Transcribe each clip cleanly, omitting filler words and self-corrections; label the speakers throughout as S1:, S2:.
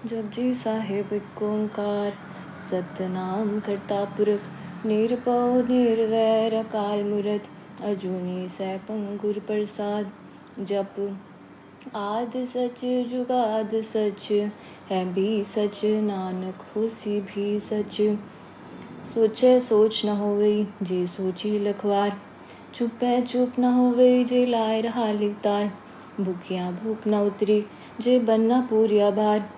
S1: जपजी साहिब एक ओंकार, सतनाम करता पुरख। निरपौ निर्वैर अकाल मूरत, अजूनी सैभं गुर प्रसाद। जप आद सच जुगाद सच, है भी सच नानक होसी भी सच। सोचे सोच न होवई जे सोची लखवार, चुपै चुप न होवई जे लाए रहा लिवतार। भूखिया भूख न उतरी जे बनना पूरिया बार,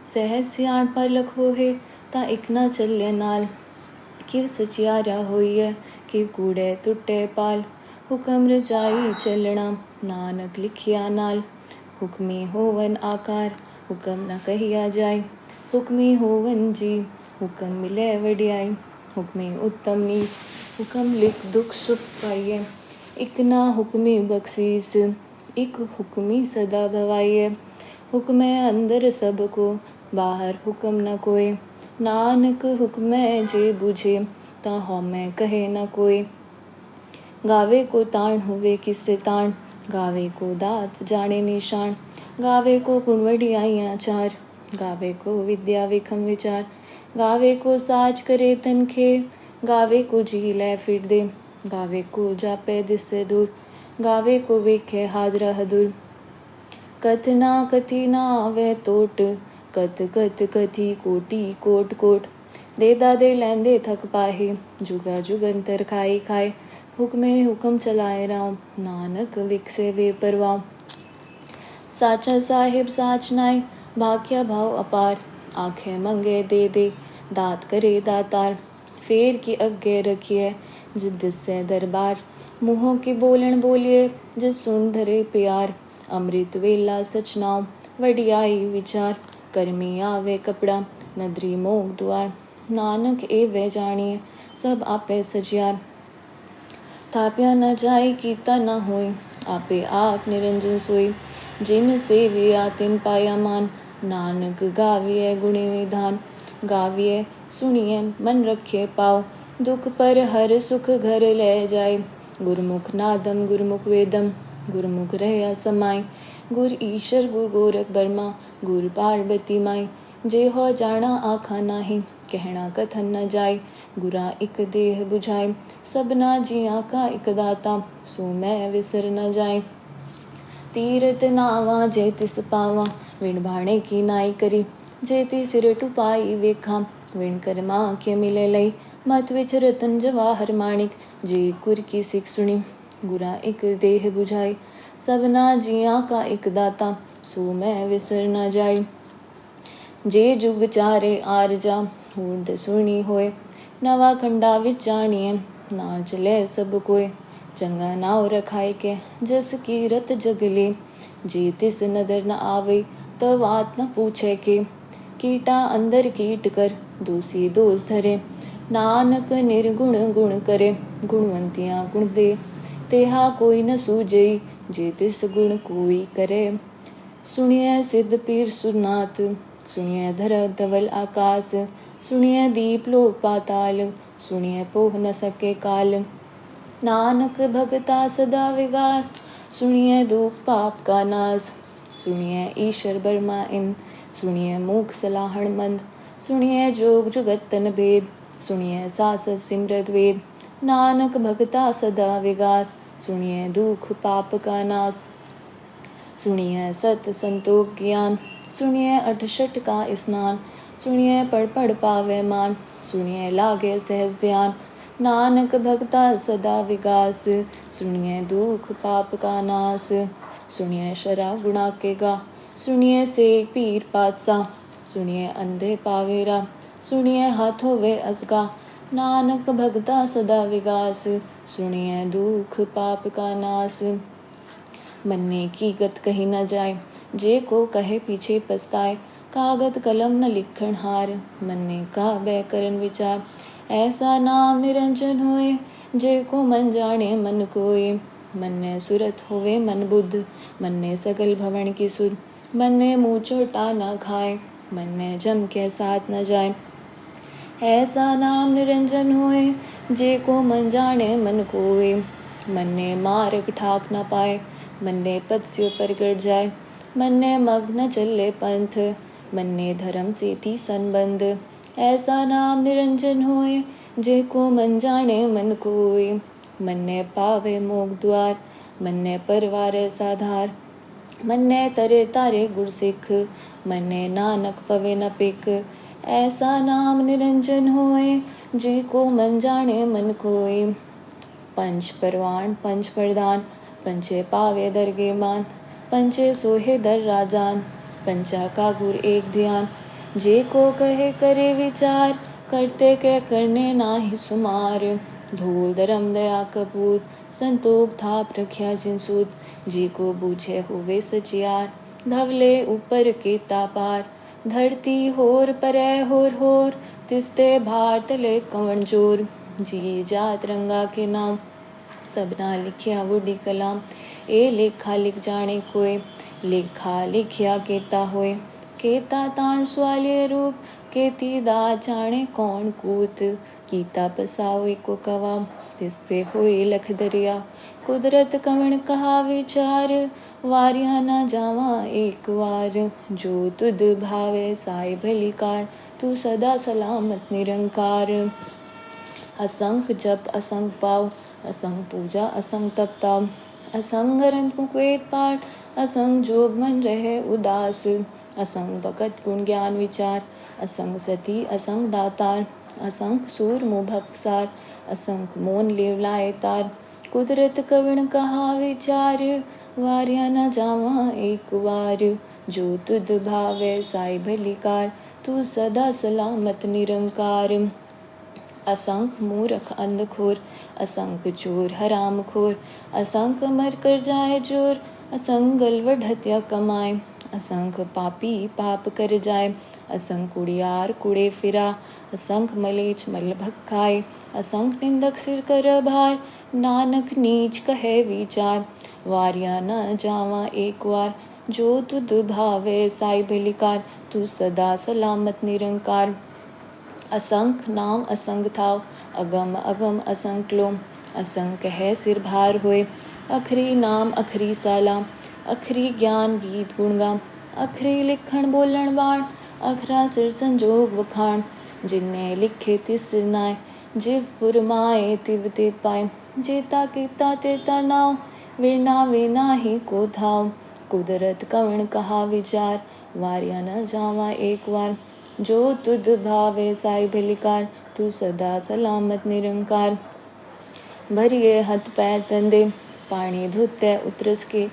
S1: सहज सियाण पर लख होहे ता इक न चले नाल। किव सचियारा होइए किव कूड़े टुटे पाल, हुक्म रजाई चलना नानक लिखिया नाल। हुक्मी होवन आकार हुक्म न कहिया जाय, हुक्मी होवन जी हुक्म मिले वडियाई। हुक्मी उत्तम नीच हुक्म लिख दुख सुख पाइए, इक ना हुक्मी बख्शीस इक हुक्मी सदा भवाइए। हुक्मै अंदर सबको बाहर हुक्म न कोय, नानक हुक्मै जे बुझे ता हउमै कहे न कोय। गावे को ताण हुए किससे ताण, गावे को दात जाने निशान। गावे को गुण वडियाइयाँ चार, गावे को विद्या विखम विचार। गावे को साज करे तनखे, गावे को जी लै फिर दे। गावे को जापे दिससे दूर, गावे को वेखे हादरा हदुर। कथ ना कथी ना आवे टोट, कथ कथ कथी कोटि कोट कोट। देदा दे लैंदे थक पाहे, जुगा जुगंतर खाए खाए। हुक्मे हुक्म चलाए राम, नानक विकसे वे परवाह। साचा साहिब साच नाय, भाख्या भाव अपार। आंखें मंगे दे दात करे दातार। फेर की अग्गे रखिए जिद से दरबार, मुँहों की बोलन बोलिए जिस सुन धरे प्यार। अमृत वेला सच नाम वडियाई विचार, कर्मी आवे कपड़ा नदरी मोग द्वार। नानक एवे जानिए सब आपे सजियार, थाप्या न जाय कीता न होय। आपे आप निरंजन सोई, जिन सेविया तिन पाया मान। नानक गाविए गुणी निधान, गाविए सुनिए मन रखे पाओ। दुख पर हर सुख घर ले जाए, गुरमुख नादम गुरमुख वेदम। गुरमुख रहया समाय, गुर ईशर गुर गोरख बर्मा। गुर पार्वती माई, जे हो जाना आखा नाही। कहना कथन न जाय, गुरा इक देह बुझाए। सबना जिया का इक दाता, सो मैं विसर न जाए। तीरथ नावा जे तिस पावा, विण भाणे की नाई करी। जे ती सिर टुपाई वेखा, विण कर्मा के मिले लई। मत विच रतन जवाहर माणिक, जे कुर की सिख सुनी। गुरा इक देह बुझाई, सबना जिया का इक दाता। सो मैं विसर न जाई। जे जुग चारे आरजा, ऊर्ध सुनी होए। नवा खंडा विच जानिए, ना चले सब कोय। चंगा नाव रखाए के, जस कीरत जगले। जे तिस नदर न आवे, त बात न पूछे के। कीटा अंदर कीट कर, दोषी दोष धरे। नानक निर्गुण गुण करे, गुणवंतियाँ गुण दे। तेहा कोई न सूझई, जे तिस गुण कोई करे। सुनिए सिद्ध पीर सुरनाथ, सुनिए धर धवल आकाश। सुनिए दीप लोक पाताल, सुनिए पोह न सके काल। नानक भगता सदा विगास, सुनिए दुख पाप का नाश। सुनिए ईशर बर्मा इन, सुनिए मूक सलाहण मंद। सुनिए जोग जुगत तन भेद, सुनिए सासत सिमरत वेद। नानक भगता सदा विगास, सुनिए दुख पाप का नाश। सुनिए सत संतोख ज्ञान, सुनिए अठसठ का स्नान। सुनिए पढ़ पढ़ पावे मान, सुनिए लागे सहज ध्यान। नानक भगता सदा विगास, सुनिए दुख पाप का नाश। सुनिए शरा गुणा के गा, सुनिए से पीर पातशाह। सुनिए अंधे पावेरा, सुनिए हाथों वे असगा। नानक भगता सदा विगास, सुनिए दुख पाप का नाश। मन्ने की गत कही न जाए, जे को कहे पीछे पछताए। कागद कलम न लिखण हार, मन्ने का बैकरन विचार। ऐसा नाम निरंजन होए, जे को मन जाने मन कोय। मन्ने सुरत होवे मन बुद्ध, मन्ने सकल भवन की सुध। मन्ने मुँह चोटा न खाए, मन्ने जम के साथ न जाए। ऐसा नाम निरंजन होए, जे को मन जाने मन कोय। मन्ने मार्ग ठाक न पाए, मन्ने पद स्यो प्रगट जाए। मन्ने मग्न चले पंथ, मन्ने धर्म से थी संबंध, ऐसा नाम निरंजन होए, जे को मन जाने मन कोय। मन्ने पावे मोक्ष द्वार, मन्ने परवार साधार, मन्ने तरे तारे गुर सिख, मन्ने नानक पवे न पिक। ऐसा नाम निरंजन होए, जे को मन जाने मन कोय। पंच परवान पंच प्रधान, पंचे पावे दरगे मान, पंचे सोहे दर राजान, पंचा का गुर एक ध्यान। जे को कहे करे विचार, करते के करने नाही सुमार। धूल धर्म दया कपूत, संतोख थाप रख्या जिन सूत। जी को बूझे हुए सचियार, धवले ऊपर के तापार। धरती होर परे होर, तिस्ते भार तले कवन जोर। जी जात रंगा के नाम, सबना लिखिया बूढ़ी कलाम। ए लेखा लिख जाने कोय, लेखा लिखिया केता होय। केता ताण स्वालिय रूप, केती दात जाने कौन कूत। कीता पसाओ एको कवा, तिसते होए लख दरिया। कुदरत कवण कहा विचार, वारिया ना जावा एक वार। जो तुद भावे साई भलीकार, तू सदा सलामत निरंकार। असंख जप असंख पाव, असंख पूजा असंख तप ताव। असंख ग्रंथ मुख वेद पाठ, असंख जोग मन रहे उदास। असंख भगत गुण ज्ञान विचार, असंख सती असंख दातार। असंख सूर मुँह भक्सार, असंख मोन लेव लाए तार। कुदरत कवण कहा विचार, वारिया न जावा एक वार। जो तुद भावे साई भलीकार, तू सदा सलामत निरंकार। असंख मूर्ख अंधखोर, असंख चोर हराम खोर। असंख मर कर जाए जोर, असंख गलवड हत्या कमाए। असंख पापी पाप कर जाए, असंख कुड़ियार कुड़े फिरा। असंख मलेच्छ मल भखाए, असंख निंदक सिर कर भार। नानक नीच कहे विचार, वारिया न जावा एक वार। जो तुद भावे साई भलीकार, तू सदा सलामत निरंकार। असंख नाम असंख थाव, अगम अगम असंख लो। असंख है सिर भार होए, अखरी नाम अखरी साला। अखरी ज्ञान गीत गुणगा, अखरी लिखण बोलण बाण। अखरा सिर संजोग वखाण, जिन्ने लिखे तिस सिर नाय। जिव फुरमाए तिव ते पाए, जेता कीता तेता नाव। विरना वे नाही को थाव, कुदरत कवण कहा विचार। वारिया न जावा एक वार। जो तुद भावे साई भलीकार, तू सदा सलामत निरंकार। भरिए हथ पैर तंदे, पानी धुते उतरस के।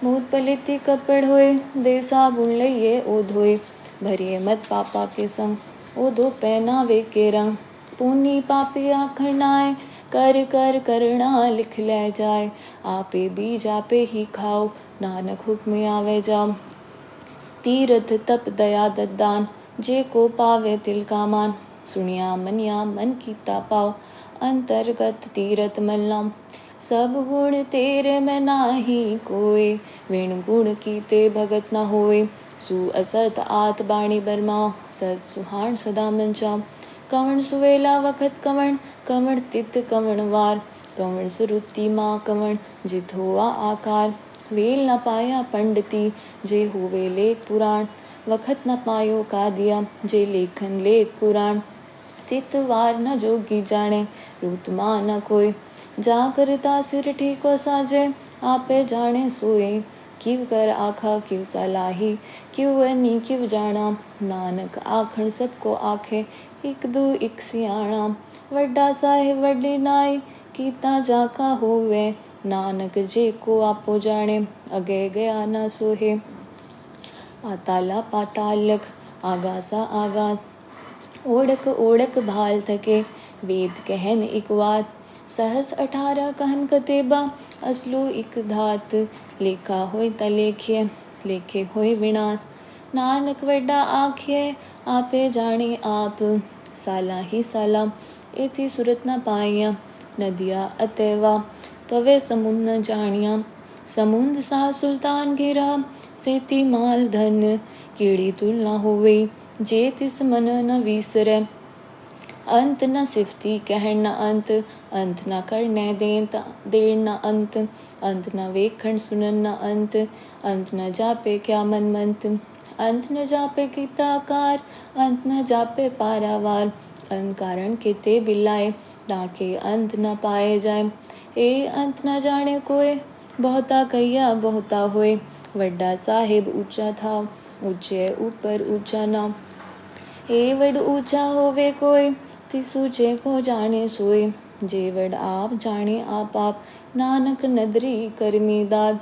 S1: मूत पलिति कपड़ होए, दे साबुन लइए ओ धोए। भरिए मत पापा के संग, ओ धो पहनावे के रंग। पुनी पापी आखर नाय, कर कर करना लिख ले जाए। आपे बीज आपे ही खाओ, नानक हुक्म आवे जाओ। तीरथ तप दया दद्दान, जे को पावे तिल का मान। सुनिया मनिया मन कीता पाओ, अंतर्गत तीरथ मल्लाम। सब गुण तेरे में नाही कोय, विण गुण कीते भगत न होय। सु असत आत बाणी बरमाओ, सत सुहाण सदा मन चाओ। कवण सुवेला वखत कवण, कवण तित कवण वार। कवण सुरुति माँ कवण, जित होआ आकार। वेल न पाया पंडिती, जे होवे लेख पुराण। वखत न पायो का दिया, जे लेखन लेख पुराण। तित वार न जोगी जाने, रूतमा न कोय। जा करता सिर ठीको साजे, आपे जाने सोए। किव कर आखा किव सलाही, किव वनी किव जाना। नानक आखण सबको आखे, इक दू इक सियाणा। वड्डा साहिब वड्डी नाई, कीता जाका होवे। नानक जे को आपो जाने, अगे गया न सोहे। पाताला पातालक, आगासा आगास। ओढ़क ओढ़क भाल थके, वेद कहन इक वात। सहस 18 कहन कतेबा, असलु इक धात। लेखा होय त लेख्य, लेखे होय विनाश। नानक वड्डा आख्ये, आपे जाने आप। साला ही साला, एथी सुरत न पाइया। नदिया अतैवा, पवे समुंद न जानिया। समुंद सा सुल्तान गिरा, सेती माल धन। कीड़ी तुलना होवे, जे तिस मन न विसरै। अंत न सिफती कहण न अंत, अंत न करने देण न अंत। अंत न वेखण सुनन न अंत, अंत न जापे क्या मन मंत। अंत न जापे कीताकार, अंत न जापे पारावार। अंत कारण किते बिलाए, ताके अंत न पाए जाए। ए अंत न जाने कोय, बहुता कहिया बहुता होए। वड्डा साहेब ऊंचा था, ऊंचे ऊपर ऊंचा नाम। ए वड ऊंचा होवे कोय, तिस ऊंचे को जाने सोय। जे वड आप जाने आप, नानक नदरी करमी दाद।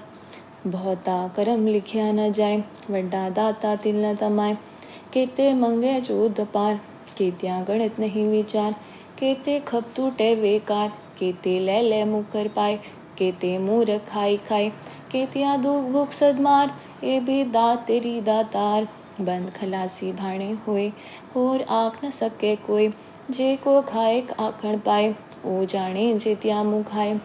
S1: बहुता करम लिखिया न जाए, वड्डा दाता तिल न तमाए। केते मंगे चोद पार, केत्या गणित नहीं विचार। केते खप टूटे बेकार, केते ले ले मुकर पाए। केते मूर्ख खाई खाए, केतिया दुख भूख सदमार। ए भी दात तेरी दातार, बंद खलासी भाणे होए। होर आख न सके कोई, जे को खाए आखण पाए। ओ जाने जेत्या मुखाए,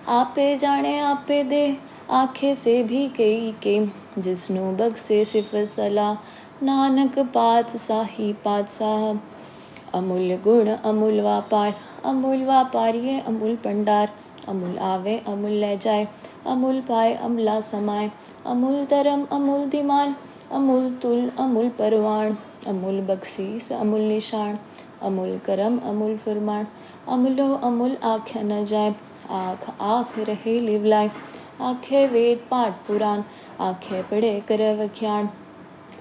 S1: आपे जाने आपे दे। आखे से भी कई के, जिसनु बख्शे सिफ सलाह। नानक पात साही पातशाह, अमूल्य गुण अमूल व्यापार। अमूल व्यापारिये अमूल भंडार, अमूल आवे अमूल ले जाए। अमूल पाए अमला समाए, अमूल धर्म अमूल दीमान। अमूल तुल अमूल परवान, अमूल बख्शीस अमूल निशान। अमूल करम अमूल फरमान, अमूलो अमूल आख्या न जाए। आख आख रहे लिवलाय, आखे वेद पाठ पुराण। आखे पढ़े करे वख्याण,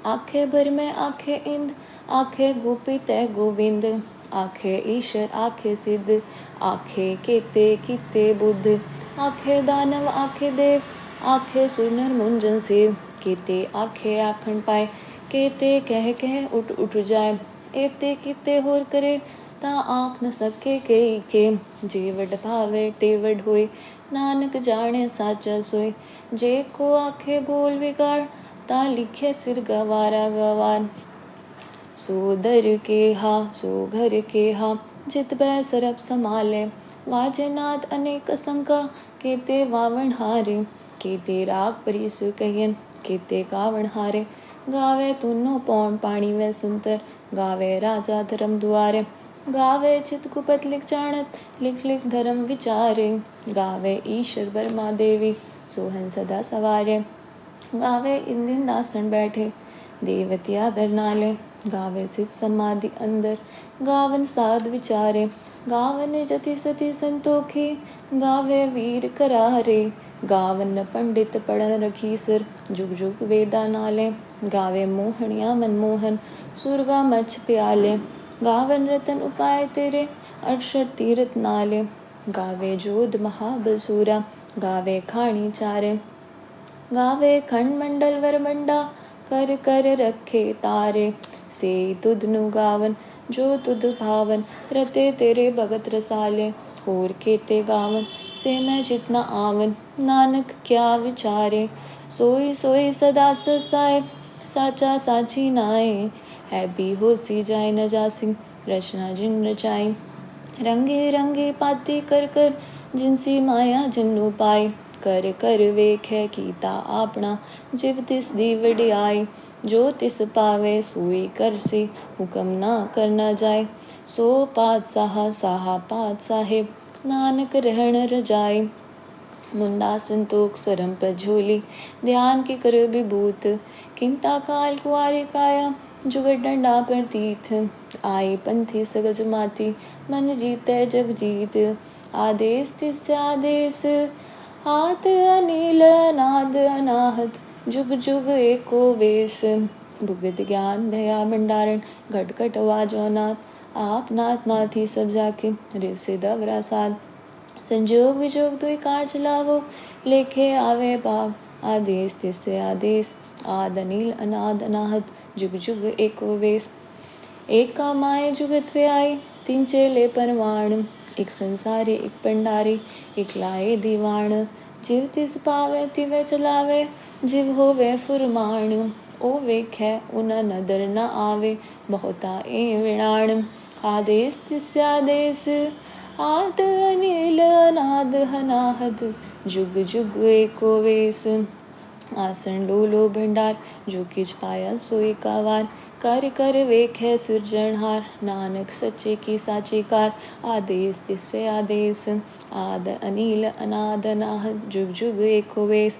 S1: आखे भर में आखे इंद। आखे गोपित गोविंद, आखे ईश्वर आखे सिद्ध। आखे केते किते बुद्ध, आखे दानव आखे देव। आखे सुनर मुंजन सेव, केते आखे आखण पाए। केते कह उठ उठ जाए, एते किते होर करे। ता आख न सके के, जे वड भावे ते वड होए। नानक जाने साचा सोय, जे को आखे बोल विगाड़। ता लिखे सिर गवारा गवार। सो दर के हा सो घर के हा, जित बै सरप समाले। वाजे नाद अनेक संका, केते वावण हारे। केते राग परिसु कहियन, केते कावण हारे। गावे तुनो पौन पाणी व संतर, गावे राजा धर्म दुआरे। गावे चित कुपत लिख जानत, लिख लिख धर्म विचारे। गावे ईश्वर बर्मा देवी, सोहन सदा सवारे। गावे इंदिन दासन बैठे, देवती आदर नाले। गावे सिद्ध समाधि अंदर, गावन साध विचारे। गावन जति सती संतोखी, गावे वीर करारे। गावन पंडित पढ़न रखीसर, जुग जुग वेदा नाले। गावे मोहनिया मनमोहन, सुरगा मछ प्याले। गावन रतन उपाय तेरे, अक्षर तीरथ नाले। गावे जोध महाबलसूरा, गावे खाणी चारे। गावे खंड मंडल वरमंडा, कर कर रखे तारे। से तुधनु गावन, जो तुध भावन। रते तेरे भगत रसाले, होर केते गावन। से मैं जितना आवन, नानक क्या विचारे। सोई सोई सदा ससाए, साचा साची नाए। है भी होसी जाए न जासी, रचना जिन रचाई। रंगे रंगे पाती कर कर, जिनसी माया जिन्नु पाए। कर कर वेखे कीता आपना, जिव तिस दी वडियाई। जो तिस पावे सोई करसी, हुक्म ना करना जाए। सो पातशाह साहा पात साहेब, नानक रहन रजाई। मुंडा संतोख सरम पर झोली, ध्यान की कर विभूत। किंता काल कुआरी काया, जुगत डंडा पर तीर्थ। आई पंथी सगज माती, मन जीते जग जीत। आदेश तिस्य आदेश, हाथ अनिल अनाद अनाहत। जुग जुग एको वेश, भुगत ज्ञान दया भंडारण। घट घट वाजो नाथ, आप नाथ नाथी सब जाके। ऋषि दवरा साध, संजोग विजोग दुई कार चलावो। लेखे आवे भाग, आदेश तिस्य आदेश। आद अनिल अनाद अनाहत, जुग जुग एको वेश। एक का माए जुगत वे आई, तीन चेले परवाण। एक संसारी एक पंडारी, एक लाए दीवाण। जिव तिस पावे तिवे चलावे, जिव होवे फुरमाण। ओ वेखे उन नदर न आवे, बहुता ए विणाण। आदेश तिस्य आदेश, आद अनिल अनाद अनाहत। जुग जुग एको वेश। आसन डोलो भंडार, जो किछ पाया सोई का वार। कर कर वेखे सिरजनहार, नानक सच्चे की साची कार। आदेश तिस्य आदेश, आद अनिल अनाद अनाहत। जुग जुग एको वेश।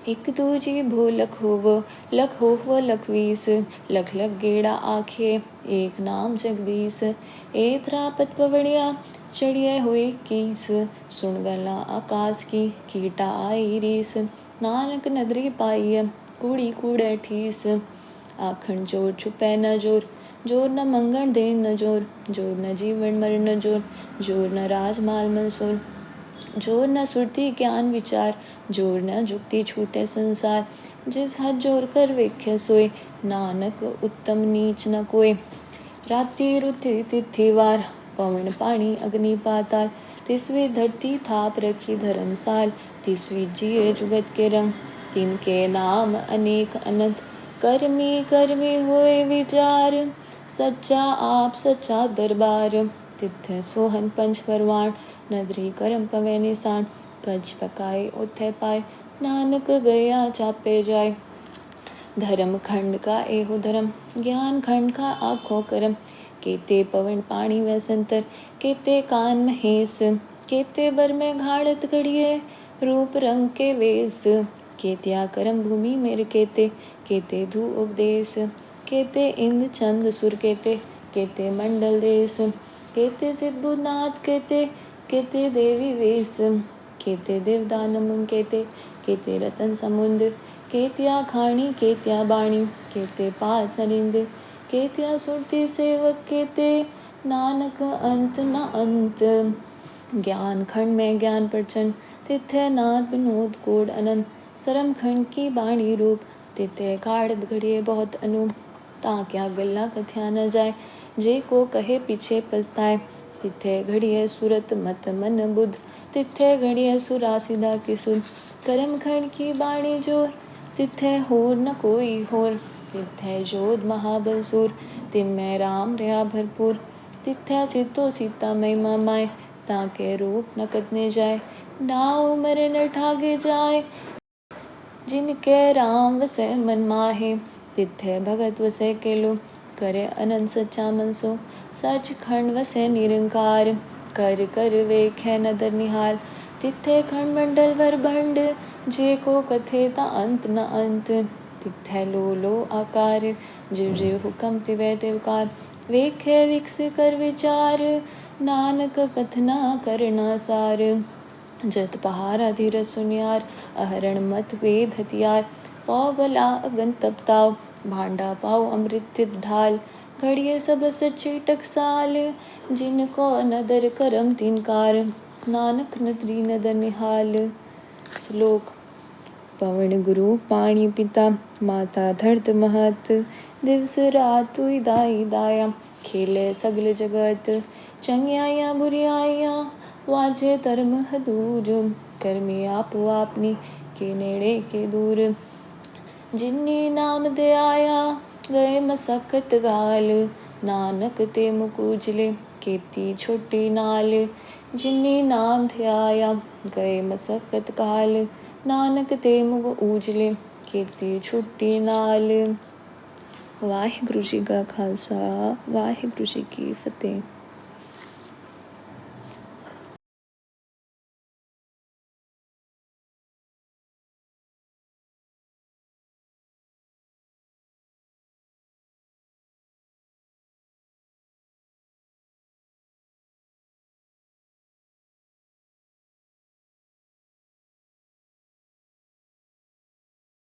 S1: एक दूजी भो लख होव लख वीस, लख लख गेड़ा आखे एक नाम जगदीश। एतरा पत पवड़िया चढ़िए हुए कीस, सुन गला आकाश की कीटा आई रीस। नानक नदरी पाई कूड़ी कूड़े ठीस, आखण जोर छुपै न जोर, जोर न मंगण देन न जोर, जोर न जीवन मरण न जोर, जोर न राजमाल मंसूर, जोर न सुरती ज्ञान विचार, जोर न जुक्ति छूटे संसार। जिस हद जोर कर वेख्य सोय, नानक उत्तम नीच न कोय। राति रुति तिथिवार, पवन पानी अग्नि पाताल, तिसवी धरती थाप रखी धर्मसाल। तिसवी जिए जुगत के रंग, तिनके नाम अनेक अनंत। कर्मी कर्मी होए विचार, सच्चा आप सच्चा दरबार। तिथे सोहन पंच परवान, नदरी करम पवे निशान। कछ पकाए उथे पाए, नानक गया चापे जाए। धर्म खंड का एहो धर्म, ज्ञान खंड का आखो करम। केते पवन पानी व संतर, केते कान महेश। केते बर में घाड़त घड़िए, रूप रंग के वेश। केतिया करम भूमि मेर केते, केते धू उपदेश। केते इंद्र चंद सुर केते, केते मंडल देश। केते सिद्धू नाथ केते, केते देवी वेश। केते देवदानम केते, केते रतन समुंद। केतिया खाणी केतिया बाणी, केते पात नरिंद। केतिया सुरती सेवक केते, नानक अंत न अंत। ज्ञान खंड में ज्ञान प्रचंड, तिथे नाथ विनोद कोड अनंत। सरम खंड की बाणी रूप, तिथे काढ़त घड़िए बहुत अनूप। ताक्या गल्ला कथ्या न जाए, जे को कहे पीछे पछताए। तिथे घड़िए सुरत मत मन बुध, तिथे घड़िए सुरा सीधा की सुध। करम खंड की बाणी जोर, तिथे होर न कोई होर। तिथे जोध महाबलसूर, तिनमें राम रहा भरपूर। तिथे सीतो सीता महिमा माय, ताके रूप न कतने जाए। ना उमर न ठागे जाए, जिनके राम वसे मन माहे। तिथे भगत वसे केलो, करे अनंत सच्चा मनसो। सच खंड वसे निरंकार, कर कर वेखे नदर निहाल। तिथे खंड मंडल वर भंड, जे को कथे ता अंत न अंत। तिथे लो आकार, जिव जिव हुकम तिवे तिवकार। वेखे विकस कर विचार, नानक कथना करना सार। जत पहारा धीरज सुनियार, अहरण मत वेद हथियार। पौ बला अगन तपताव, भांडा पाओ अमृत ढाल। घड़िए सब सच्ची टकसाल, जिनको नदर करम तिनकार। नानक नदरी नदर निहाल। श्लोक। पवन गुरु पाणी पिता, माता धरत महत। दिवस रात तुई दाई दाया, खेले सगल जगत। चंगियाया बुरियाया, वाजे धर्म हदूर। कर्मी आप आपनी, के नेड़े के दूर। जिन्नी नाम दे आया, गए मसकत गाल। नानक ते मुख उजले, केती छोटी नाल। जिन्नी नाम दे आया, गए मसकत गाल। नानक ते मुख उजले, केती छोटी नाल। वाहिगुरु जी का खालसा, वाहिगुरु जी की फतेह।